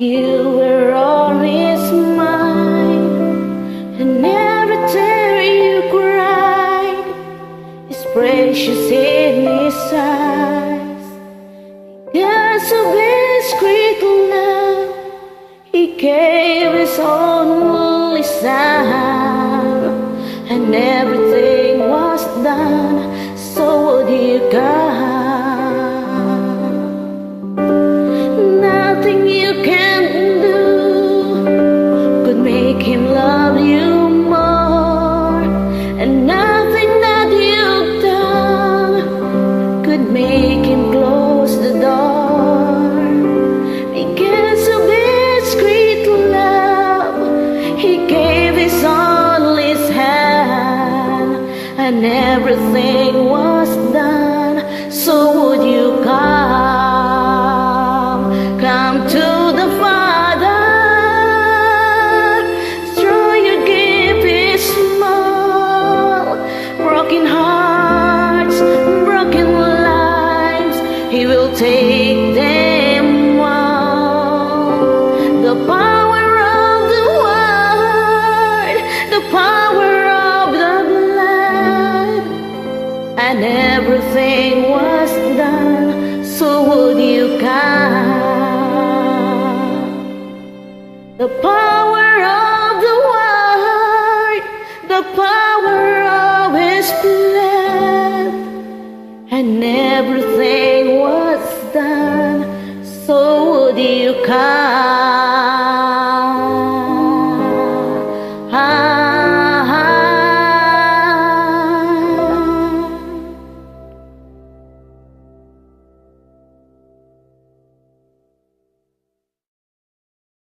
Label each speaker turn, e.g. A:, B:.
A: You were always mine, and every tear you cried is precious in His eyes. Because of His great love, He gave His only Son, and everything was done so would you come. Nothing you can do could make Him love you more, and nothing that you've done could make Him close the door. Because of His great love, He gave His only Son, and everything was done so would you come to the Father, throw your gift is small. Broken hearts, broken lives, He will take them all. The power of the Word, the power of the blood, and everything was done so would you come. The power of the Word, the power of His blood, and everything was done so would you come.